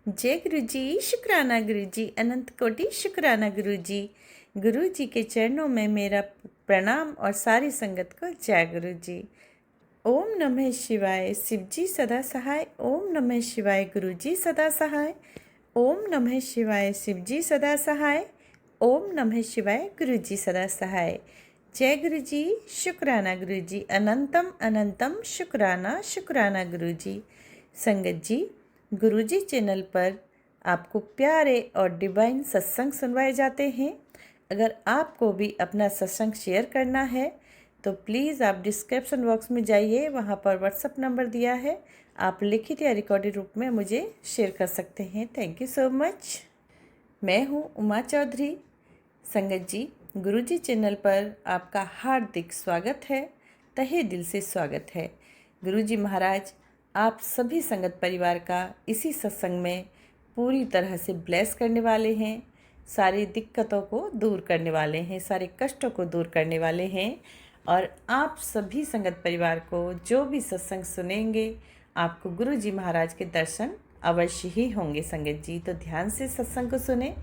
जय गुरु जी, शुक्राना गुरु जी, अनंत कोटि शुक्राना गुरु जी। गुरु जी के चरणों में मेरा प्रणाम और सारी संगत को जय गुरु जी। ओम नमः शिवाय, शिव जी सदा सहाय। ओम नमः शिवाय, गुरु जी सदा सहाय। ओम नमः शिवाय, शिव जी सदा सहाय। ओम नमः शिवाय, गुरु जी सदा सहाय। जय गुरु जी, शुक्राना गुरु जी, अनंतम अनंतम शुक्राना शुक्राना गुरु जी। संगत जी, गुरु जी चैनल पर आपको प्यारे और डिवाइन सत्संग सुनवाए जाते हैं। अगर आपको भी अपना सत्संग शेयर करना है तो प्लीज़ आप डिस्क्रिप्शन बॉक्स में जाइए, वहाँ पर व्हाट्सएप नंबर दिया है, आप लिखित या रिकॉर्डेड रूप में मुझे शेयर कर सकते हैं। Thank you so much. मैं हूँ उमा चौधरी। संगत जी, गुरु जी चैनल पर आपका हार्दिक स्वागत है, तहे दिल से स्वागत है। गुरु जी महाराज आप सभी संगत परिवार का इसी सत्संग में पूरी तरह से ब्लेस करने वाले हैं, सारी दिक्कतों को दूर करने वाले हैं, सारे कष्टों को दूर करने वाले हैं। और आप सभी संगत परिवार को जो भी सत्संग सुनेंगे, आपको गुरु जी महाराज के दर्शन अवश्य ही होंगे। संगत जी, तो ध्यान से सत्संग को सुने,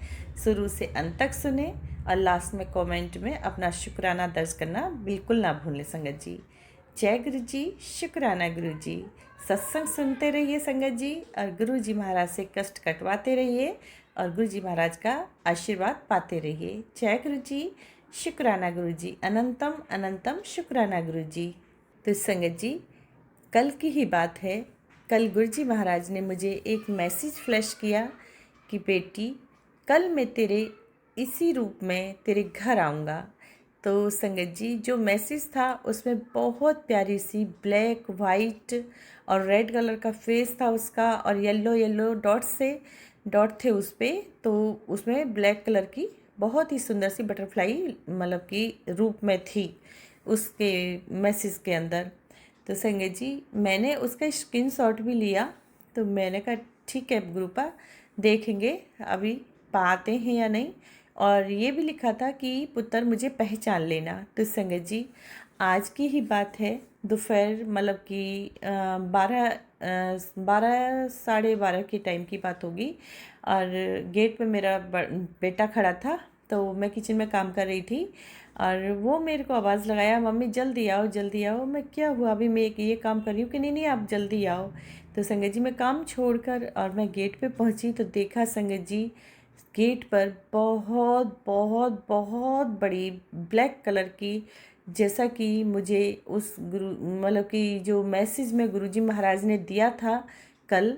शुरू से अंत तक सुने और लास्ट में कमेंट में अपना शुक्राना दर्ज करना बिल्कुल ना भूलें। संगत जी, जय गुरु जी, शुक्राना गुरु जी। सत्संग सुनते रहिए संगत जी, और गुरु जी महाराज से कष्ट कटवाते रहिए और गुरु जी महाराज का आशीर्वाद पाते रहिए। जय गुरु जी, शुक्राना गुरु जी, अनंतम अनंतम शुक्राना गुरु जी। तो संगत जी, कल की ही बात है, कल गुरु जी महाराज ने मुझे एक मैसेज फ्लैश किया कि बेटी, कल मैं तेरे इसी रूप में तेरे घर आऊँगा। तो संगत जी, जो मैसेज था उसमें बहुत प्यारी सी ब्लैक वाइट और रेड कलर का फेस था उसका, और येलो येलो डॉट थे उस पर। तो उसमें ब्लैक कलर की बहुत ही सुंदर सी बटरफ्लाई मतलब कि रूप में थी उसके मैसेज के अंदर। तो संगत जी, मैंने उसका स्क्रीनशॉट भी लिया। तो मैंने कहा ठीक है गुरुपा, देखेंगे अभी पाते हैं या नहीं। और ये भी लिखा था कि पुत्र मुझे पहचान लेना। तो संगत जी, आज की ही बात है, दोपहर मतलब कि 12 के टाइम की बात होगी। और गेट पे मेरा बेटा खड़ा था, तो मैं किचन में काम कर रही थी और वो मेरे को आवाज़ लगाया, मम्मी जल्दी आओ जल्दी आओ। मैं क्या हुआ, अभी मैं ये काम कर रही हूँ कि नहीं नहीं आप जल्दी आओ। तो संगत जी, मैं काम छोड़कर और मैं गेट पे पहुँची तो देखा संगत जी, गेट पर बहुत बहुत बहुत बड़ी ब्लैक कलर की, जैसा कि मुझे उस गुरु मतलब कि जो मैसेज में गुरुजी महाराज ने दिया था कल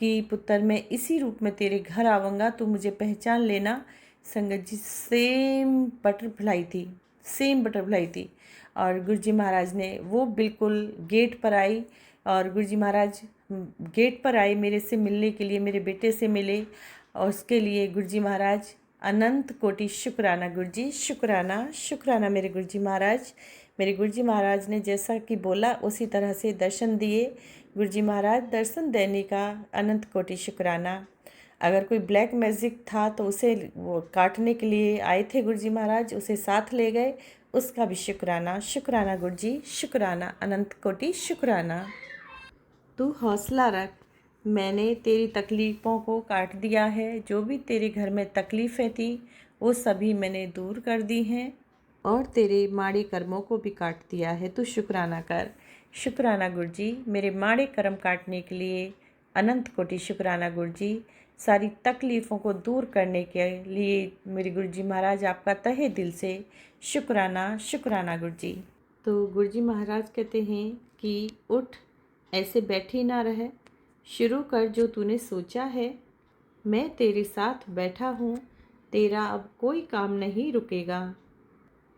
कि पुत्र मैं इसी रूप में तेरे घर आऊँगा, तो मुझे पहचान लेना। संगत जी, सेम बटरफ्लाई थी, सेम बटरफ्लाई थी। और गुरुजी महाराज ने वो बिल्कुल गेट पर आई, और गुरुजी महाराज गेट पर आए मेरे से मिलने के लिए, मेरे बेटे से मिले। और उसके लिए गुरुजी महाराज अनंत कोटि शुक्राना गुरुजी, शुक्राना शुक्राना मेरे गुरुजी महाराज। मेरे गुरुजी महाराज ने जैसा कि बोला उसी तरह से दर्शन दिए। गुरुजी महाराज दर्शन देने का अनंत कोटि शुक्राना। अगर कोई ब्लैक मैजिक था तो उसे वो काटने के लिए आए थे गुरुजी महाराज, उसे साथ ले गए, उसका भी शुक्राना शुक्राना गुरुजी, शुक्राना अनंत कोटि शुक्राना। तू हौसला रख, मैंने तेरी तकलीफ़ों को काट दिया है। जो भी तेरे घर में तकलीफ़ें थी वो सभी मैंने दूर कर दी हैं, और तेरे माड़े कर्मों को भी काट दिया है। तू शुक्राना कर। शुक्राना गुरु जी, मेरे माड़े कर्म काटने के लिए अनंत कोटि शुक्राना गुरु जी। सारी तकलीफ़ों को दूर करने के लिए मेरे गुरु जी महाराज आपका तहे दिल से शुक्राना शुक्राना गुरु जी। तो गुरु जी महाराज कहते हैं कि उठ, ऐसे बैठी ना रह, शुरू कर जो तूने सोचा है। मैं तेरे साथ बैठा हूँ, तेरा अब कोई काम नहीं रुकेगा।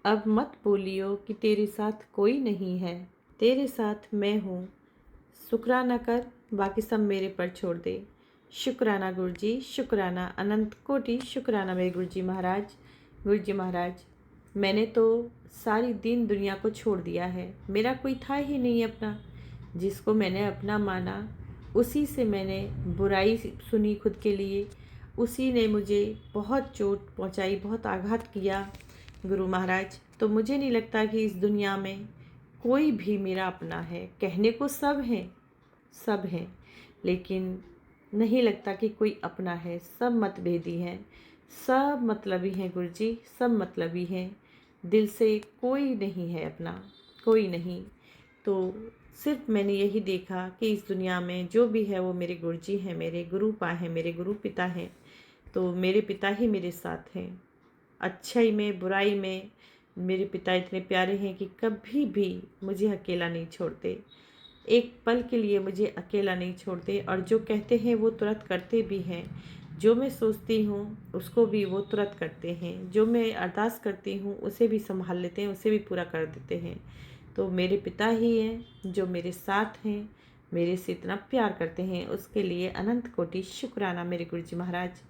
अब मत बोलियो कि तेरे साथ कोई नहीं है, तेरे साथ मैं हूँ। शुक्राना कर, बाकी सब मेरे पर छोड़ दे। शुक्राना गुरु जी, शुक्राना अनंत कोटि शुक्राना मेरे गुरु जी महाराज। गुरु जी महाराज, मैंने तो सारी दीन दुनिया को छोड़ दिया है, मेरा कोई था ही नहीं अपना। जिसको मैंने अपना माना उसी से मैंने बुराई सुनी खुद के लिए, उसी ने मुझे बहुत चोट पहुंचाई, बहुत आघात किया गुरु महाराज। तो मुझे नहीं लगता कि इस दुनिया में कोई भी मेरा अपना है। कहने को सब हैं, सब हैं, लेकिन नहीं लगता कि कोई अपना है, सब मतभेदी हैं, सब मतलबी हैं गुरुजी, सब मतलबी हैं। दिल से कोई नहीं है अपना, कोई नहीं। तो सिर्फ मैंने यही देखा कि इस दुनिया में जो भी है वो मेरे गुरुजी हैं, मेरे गुरुपा हैं, मेरे गुरु पिता हैं। तो मेरे पिता ही मेरे साथ हैं, अच्छाई में बुराई में। मेरे पिता इतने प्यारे हैं कि कभी भी मुझे अकेला नहीं छोड़ते, एक पल के लिए मुझे अकेला नहीं छोड़ते, और जो कहते हैं वो तुरंत करते भी हैं। जो मैं सोचती हूँ उसको भी वो तुरंत करते हैं, जो मैं अरदास करती हूँ उसे भी संभाल लेते हैं, उसे भी पूरा कर देते हैं। तो मेरे पिता ही हैं जो मेरे साथ हैं, मेरे से इतना प्यार करते हैं, उसके लिए अनंत कोटि शुक्राना मेरे गुरुजी महाराज।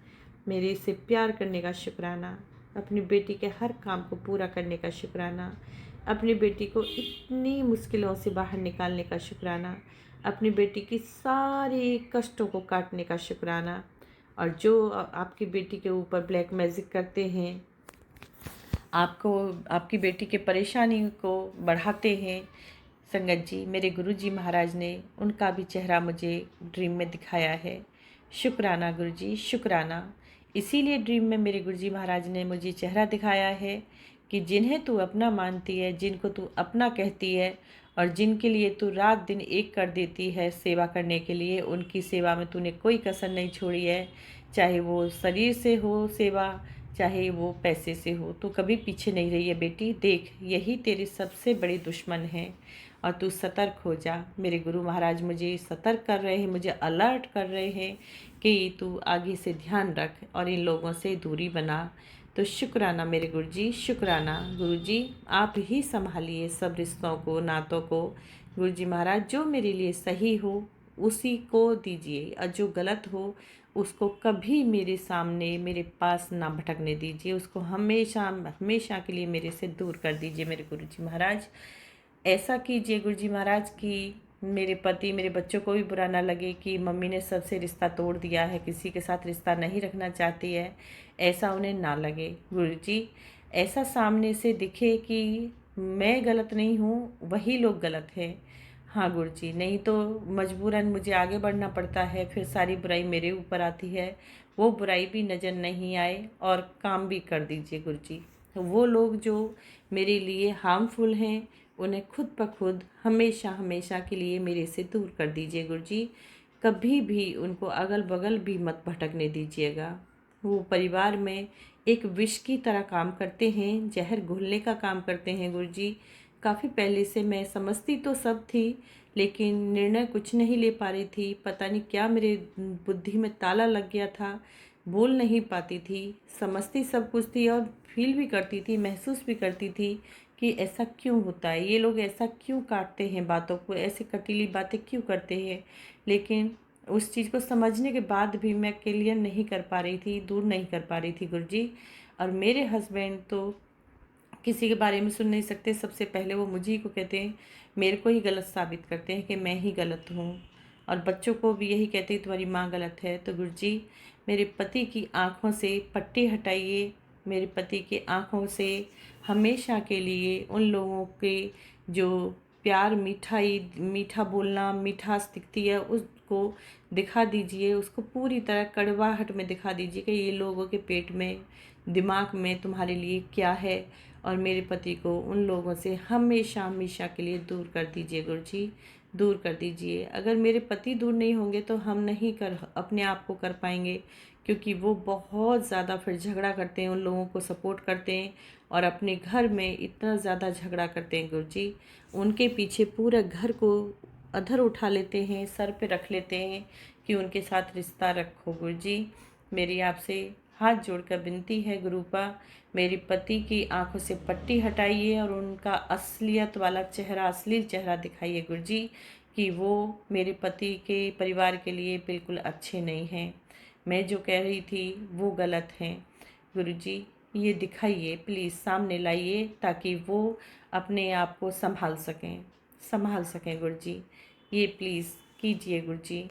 मेरे से प्यार करने का शुक्राना, अपनी बेटी के हर काम को पूरा करने का शुक्राना, अपनी बेटी को इतनी मुश्किलों से बाहर निकालने का शुक्राना, अपनी बेटी की सारी कष्टों को काटने का शुक्राना। और जो आपकी बेटी के ऊपर ब्लैक मैजिक करते हैं, आपको आपकी बेटी के परेशानी को बढ़ाते हैं संगत जी, मेरे गुरुजी महाराज ने उनका भी चेहरा मुझे ड्रीम में दिखाया है। शुक्राना गुरुजी, शुक्राना। इसीलिए ड्रीम में मेरे गुरुजी महाराज ने मुझे चेहरा दिखाया है कि जिन्हें तू अपना मानती है, जिनको तू अपना कहती है, और जिनके लिए तू रात दिन एक कर देती है सेवा करने के लिए, उनकी सेवा में तूने कोई कसर नहीं छोड़ी है। चाहे वो शरीर से हो सेवा, चाहे वो पैसे से हो, तो कभी पीछे नहीं रही है बेटी। देख, यही तेरे सबसे बड़े दुश्मन हैं और तू सतर्क हो जा। मेरे गुरु महाराज मुझे सतर्क कर रहे हैं, मुझे अलर्ट कर रहे हैं कि तू आगे से ध्यान रख और इन लोगों से दूरी बना। तो शुक्राना मेरे गुरुजी, शुक्राना गुरुजी। आप ही संभालिए सब रिश्तों को, नातों को। गुरुजी महाराज, जो मेरे लिए सही हो उसी को दीजिए, और जो गलत हो उसको कभी मेरे सामने, मेरे पास ना भटकने दीजिए। उसको हमेशा हमेशा के लिए मेरे से दूर कर दीजिए मेरे गुरुजी महाराज। ऐसा कीजिए गुरुजी महाराज कि मेरे पति, मेरे बच्चों को भी बुरा ना लगे कि मम्मी ने सबसे रिश्ता तोड़ दिया है, किसी के साथ रिश्ता नहीं रखना चाहती है, ऐसा उन्हें ना लगे गुरुजी। ऐसा सामने से दिखे कि मैं गलत नहीं हूँ, वही लोग गलत हैं। हाँ गुरुजी, नहीं तो मजबूरन मुझे आगे बढ़ना पड़ता है, फिर सारी बुराई मेरे ऊपर आती है। वो बुराई भी नज़र नहीं आए और काम भी कर दीजिए गुरुजी। वो लोग जो मेरे लिए हार्मफुल हैं उन्हें खुद ब खुद हमेशा हमेशा के लिए मेरे से दूर कर दीजिए गुरुजी। कभी भी उनको अगल बगल भी मत भटकने दीजिएगा। वो परिवार में एक विष की तरह काम करते हैं, जहर घोलने का काम करते हैं गुरुजी। काफ़ी पहले से मैं समझती तो सब थी, लेकिन निर्णय कुछ नहीं ले पा रही थी। पता नहीं क्या मेरे बुद्धि में ताला लग गया था, बोल नहीं पाती थी। समझती सब कुछ थी और फील भी करती थी, महसूस भी करती थी कि ऐसा क्यों होता है, ये लोग ऐसा क्यों काटते हैं बातों को, ऐसे कटीली बातें क्यों करते हैं। लेकिन उस चीज़ को समझने के बाद भी मैं क्लियर नहीं कर पा रही थी, दूर नहीं कर पा रही थी गुरुजी। और मेरे हस्बैंड तो किसी के बारे में सुन नहीं सकते, सबसे पहले वो मुझी को कहते हैं, मेरे को ही गलत साबित करते हैं कि मैं ही गलत हूँ, और बच्चों को भी यही कहते हैं तुम्हारी माँ गलत है। तो गुरुजी, मेरे पति की आँखों से पट्टी हटाइए, मेरे पति की आँखों से हमेशा के लिए उन लोगों के जो प्यार, मिठाई, मीठा बोलना, मिठास दिखती है उसको दिखा दीजिए, उसको पूरी तरह कड़वाहट में दिखा दीजिए कि ये लोगों के पेट में, दिमाग में तुम्हारे लिए क्या है। और मेरे पति को उन लोगों से हमेशा हमेशा के लिए दूर कर दीजिए गुरुजी, दूर कर दीजिए। अगर मेरे पति दूर नहीं होंगे तो हम नहीं कर अपने आप को कर पाएंगे, क्योंकि वो बहुत ज़्यादा फिर झगड़ा करते हैं, उन लोगों को सपोर्ट करते हैं और अपने घर में इतना ज़्यादा झगड़ा करते हैं गुरुजी। उनके पीछे पूरा घर को अधर उठा लेते हैं, सर पे रख लेते हैं कि उनके साथ रिश्ता रखो गुरुजी। मेरी आपसे हाथ जोड़कर विनती है गुरुपा, मेरे पति की आंखों से पट्टी हटाइए और उनका असलियत वाला चेहरा, असली चेहरा दिखाइए गुरुजी, कि वो मेरे पति के परिवार के लिए बिल्कुल अच्छे नहीं हैं। मैं जो कह रही थी वो गलत हैं गुरुजी। ये दिखाइए प्लीज़, सामने लाइए, ताकि वो अपने आप को संभाल सकें गुरुजी। ये प्लीज़ कीजिए गुरुजी।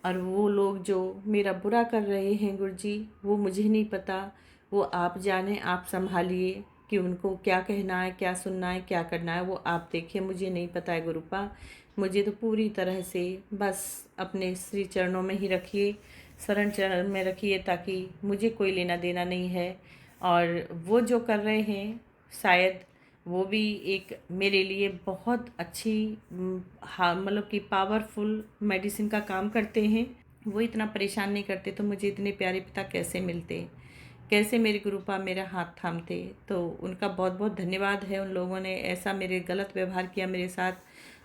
और वो लोग जो मेरा बुरा कर रहे हैं गुरुजी, वो मुझे नहीं पता, वो आप जाने, आप संभालिए कि उनको क्या कहना है, क्या सुनना है, क्या करना है, वो आप देखिए, मुझे नहीं पता है गुरुपा। मुझे तो पूरी तरह से बस अपने श्री चरणों में ही रखिए, शरण चरण में रखिए, ताकि मुझे कोई लेना देना नहीं है। और वो जो कर रहे हैं शायद वो भी एक मेरे लिए बहुत अच्छी हाँ मतलब कि पावरफुल मेडिसिन का काम करते हैं। वो इतना परेशान नहीं करते तो मुझे इतने प्यारे पिता कैसे मिलते, कैसे मेरे गुरुपा मेरा हाथ थामते। तो उनका बहुत बहुत धन्यवाद है। उन लोगों ने ऐसा मेरे गलत व्यवहार किया मेरे साथ,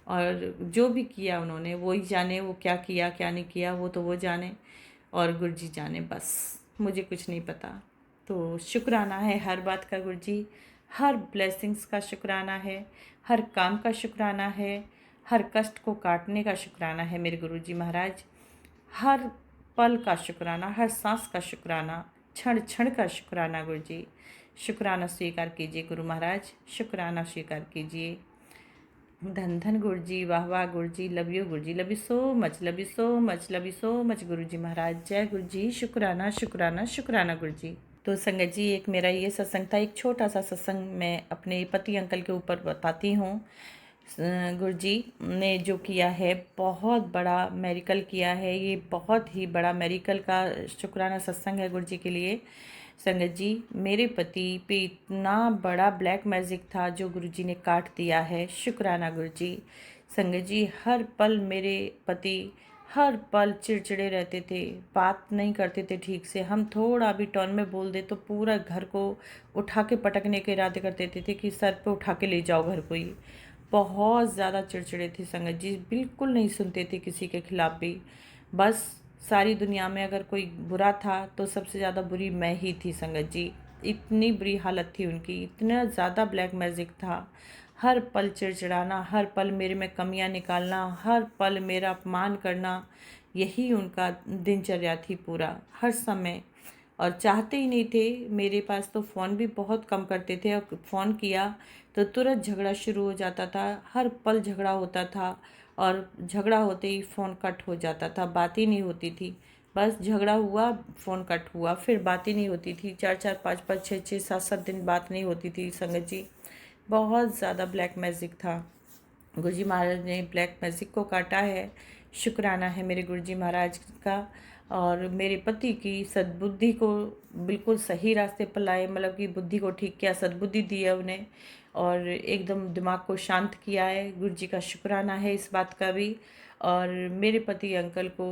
और जो भी किया उन्होंने वो ही जाने, वो क्या किया क्या नहीं किया वो तो वो जाने और गुरुजी जाने, बस मुझे कुछ नहीं पता। तो शुक्राना है हर बात का गुरुजी, हर ब्लेसिंग्स का शुक्राना है, हर काम का शुक्राना है, हर कष्ट को काटने का शुक्राना है मेरे गुरुजी महाराज। हर पल का शुक्राना, हर सांस का शुक्राना, क्षण क्षण का शुक्राना गुरुजी। शुक्राना स्वीकार कीजिए गुरु महाराज, शुक्राना स्वीकार कीजिए। धन धन गुरुजी, वाह वाह Guruji, love you Guruji, love you so much, love you so much, love you so much Guruji महाराज। जय गुरुजी, शुक्राना शुक्राना शुक्राना गुरुजी। तो संगत जी, एक मेरा ये सत्संग था, एक छोटा सा सत्संग मैं अपने पति अंकल के ऊपर बताती हूँ। गुरुजी ने जो किया है बहुत बड़ा मेरिकल किया है, ये बहुत ही बड़ा मेरिकल का शुक्राना सत्संग है गुरुजी के लिए। संगत जी, मेरे पति पे इतना बड़ा ब्लैक मैजिक था जो गुरुजी ने काट दिया है, शुक्राना गुरुजी। संगत जी, हर पल मेरे पति हर पल चिड़चिड़े रहते थे, बात नहीं करते थे ठीक से। हम थोड़ा भी टर्न में बोल दे तो पूरा घर को उठा के पटकने के इरादे कर देते थे कि सर पे उठा के ले जाओ घर को ही। बहुत ज़्यादा चिड़चिड़े थे संगत जी, बिल्कुल नहीं सुनते थे किसी के खिलाफ भी। बस सारी दुनिया में अगर कोई बुरा था तो सबसे ज़्यादा बुरी मैं ही थी संगत जी। इतनी बुरी हालत थी उनकी, इतना ज़्यादा ब्लैक मैजिक था। हर पल चिड़चिड़ाना, हर पल मेरे में कमियां निकालना, हर पल मेरा अपमान करना, यही उनका दिनचर्या थी पूरा हर समय। और चाहते ही नहीं थे। मेरे पास तो फ़ोन भी बहुत कम करते थे, और फ़ोन किया तो तुरंत झगड़ा शुरू हो जाता था, हर पल झगड़ा होता था। और झगड़ा होते ही फ़ोन कट हो जाता था, बात ही नहीं होती थी। बस झगड़ा हुआ, फ़ोन कट हुआ, फिर बात ही नहीं होती थी। 4-4, 5-5, 6-6, 7-7 दिन बात नहीं होती थी संगत जी। बहुत ज़्यादा ब्लैक मैजिक था। गुरुजी महाराज ने ब्लैक मैजिक को काटा है, शुक्राना है मेरे गुरुजी महाराज का। और मेरे पति की सद्बुद्धि को बिल्कुल सही रास्ते पर लाए, मतलब कि बुद्धि को ठीक किया, सद्बुद्धि दी है उन्हें, और एकदम दिमाग को शांत किया है। गुरुजी का शुक्राना है इस बात का भी। और मेरे पति अंकल को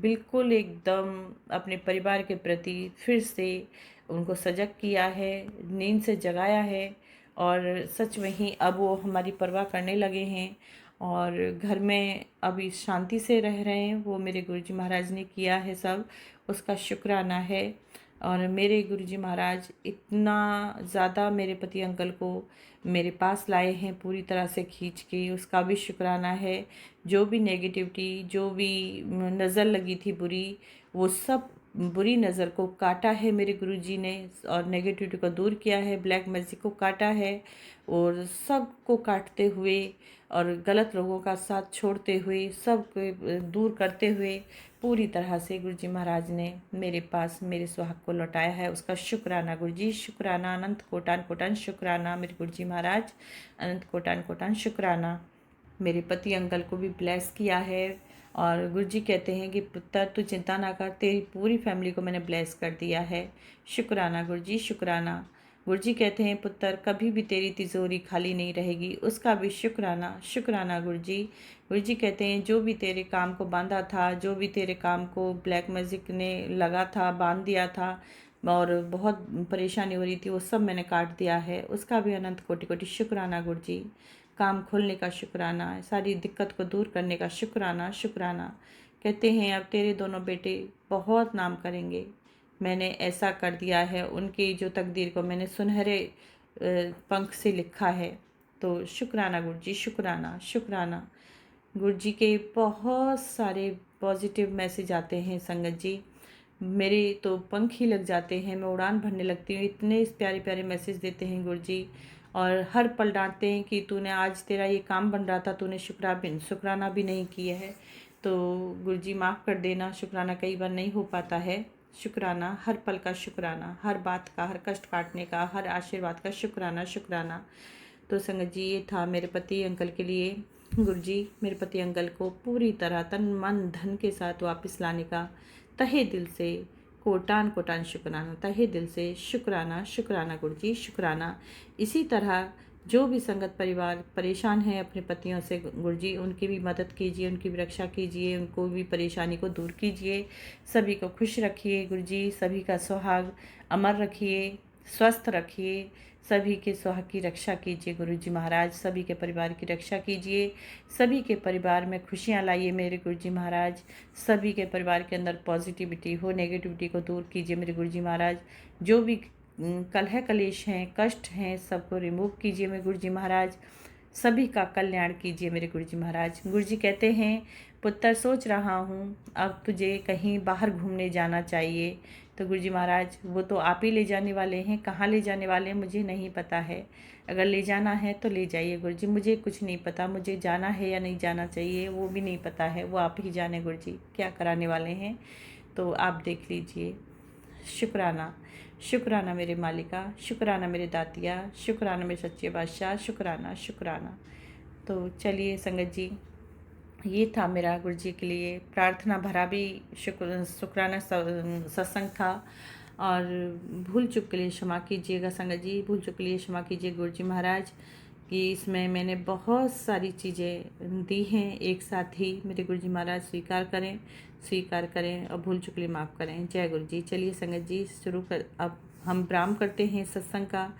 बिल्कुल एकदम अपने परिवार के प्रति फिर से उनको सजग किया है, नींद से जगाया है। और सच में ही अब वो हमारी परवाह करने लगे हैं, और घर में अभी शांति से रह रहे हैं। वो मेरे गुरुजी महाराज ने किया है सब, उसका शुक्राना है। और मेरे गुरुजी महाराज इतना ज़्यादा मेरे पति अंकल को मेरे पास लाए हैं पूरी तरह से खींच के, उसका भी शुक्राना है। जो भी नेगेटिविटी, जो भी नज़र लगी थी बुरी, वो सब बुरी नज़र को काटा है मेरे गुरुजी ने, और नेगेटिविटी को दूर किया है, ब्लैक मैजिक को काटा है। और सब को काटते हुए और गलत लोगों का साथ छोड़ते हुए, सब को दूर करते हुए पूरी तरह से गुरुजी महाराज ने मेरे पास मेरे सुहाग को लौटाया है, उसका शुक्राना गुरुजी, शुक्राना, अनंत कोटान कोटान शुक्राना मेरे गुरुजी महाराज, अनंत कोटान कोटान शुक्राना। मेरे पति अंकल को भी ब्लेस किया है। और गुरुजी कहते हैं कि पुत्र तू चिंता ना कर, तेरी पूरी फैमिली को मैंने ब्लेस कर दिया है, शुक्राना गुरुजी, शुक्राना। गुरुजी कहते हैं पुत्र कभी भी तेरी तिजोरी खाली नहीं रहेगी, उसका भी शुक्राना, शुक्राना गुरुजी। गुरुजी कहते हैं जो भी तेरे काम को बांधा था, जो भी तेरे काम को ब्लैक मैजिक ने लगा था, बांध दिया था, और बहुत परेशानी हो रही थी, वो सब मैंने काट दिया है, उसका भी अनंत कोटि कोटि शुक्राना गुरुजी। काम खोलने का शुक्राना, सारी दिक्कत को दूर करने का शुक्राना, शुक्राना। कहते हैं अब तेरे दोनों बेटे बहुत नाम करेंगे, मैंने ऐसा कर दिया है, उनकी जो तकदीर को मैंने सुनहरे पंख से लिखा है। तो शुक्राना गुरुजी, शुक्राना, शुक्राना। गुरुजी के बहुत सारे पॉजिटिव मैसेज आते हैं संगत जी, मेरे तो पंख ही लग जाते हैं, मैं उड़ान भरने लगती हूँ, इतने प्यारे प्यारे मैसेज देते हैं गुरुजी। और हर पल डांटते हैं कि तूने आज तेरा ये काम बन रहा था, तूने शुक्राना भी नहीं किया है। तो गुरुजी माफ़ कर देना, शुक्राना कई बार नहीं हो पाता है। शुक्राना, हर पल का शुक्राना, हर बात का, हर कष्ट काटने का, हर आशीर्वाद का शुक्राना, शुक्राना। तो संगत जी, ये था मेरे पति अंकल के लिए गुरुजी मेरे पति अंकल को पूरी तरह तन मन धन के साथ वापस लाने का तहे दिल से कोटान कोटान शुक्राना, तहे दिल से शुक्राना शुक्राना गुरुजी शुक्राना। इसी तरह जो भी संगत परिवार परेशान है अपने पतियों से गुरुजी, उनकी भी मदद कीजिए, उनकी भी रक्षा कीजिए, उनको भी परेशानी को दूर कीजिए, सभी को खुश रखिए गुरुजी, सभी का सुहाग अमर रखिए, स्वस्थ रखिए, सभी के सुहाग की रक्षा कीजिए गुरुजी महाराज, सभी के परिवार की रक्षा कीजिए, सभी के परिवार में खुशियाँ लाइए मेरे गुरुजी महाराज, सभी के परिवार के अंदर पॉजिटिविटी हो, नेगेटिविटी को दूर कीजिए मेरे गुरुजी महाराज। जो भी कलह कलेश हैं, कष्ट हैं, सबको रिमूव कीजिए मेरे गुरुजी महाराज, सभी का कल्याण कीजिए मेरे गुरुजी महाराज। गुरुजी कहते हैं पुत्र सोच रहा हूँ अब तुझे कहीं बाहर घूमने जाना चाहिए, तो गुरुजी महाराज वो तो आप ही ले जाने वाले हैं, कहाँ ले जाने वाले हैं मुझे नहीं पता है, अगर ले जाना है तो ले जाइए गुरुजी, मुझे कुछ नहीं पता, मुझे जाना है या नहीं जाना चाहिए वो भी नहीं पता है, वो आप ही जाने गुरुजी क्या कराने वाले हैं, तो आप देख लीजिए। शुक्राना शुक्राना मेरे मालिका, शुक्राना मेरे दातिया, शुक्राना मेरे सच्चे बादशाह, शुक्राना शुक्राना। तो चलिए संगत जी, ये था मेरा गुरुजी के लिए प्रार्थना भरा भी शुक्राना सत्संग था। और भूल चूक के लिए क्षमा कीजिएगा संगत जी, भूल चूक के लिए क्षमा कीजिए गुरुजी महाराज कि इसमें मैंने बहुत सारी चीज़ें दी हैं एक साथ ही, मेरे गुरुजी महाराज स्वीकार करें और भूल चूक के लिए माफ़ करें। जय गुरु जी। चलिए संगत जी शुरू कर, अब हम प्रारंभ करते हैं सत्संग का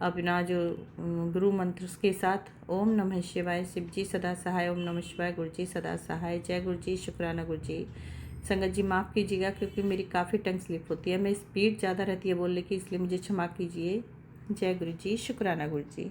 अपना जो गुरु मंत्र के साथ। ओम नमः शिवाय, शिव जी सदा सहाय, ओम नमः शिवाय, गुरु जी सदा सहाय। जय गुरु जी, शुक्राना गुरु जी। संगत जी माफ़ कीजिएगा क्योंकि मेरी काफ़ी टंग स्लिप होती है, मैं स्पीड ज़्यादा रहती है बोलने की, इसलिए मुझे क्षमा कीजिए। जय गुरु जी, शुक्राना गुरु जी।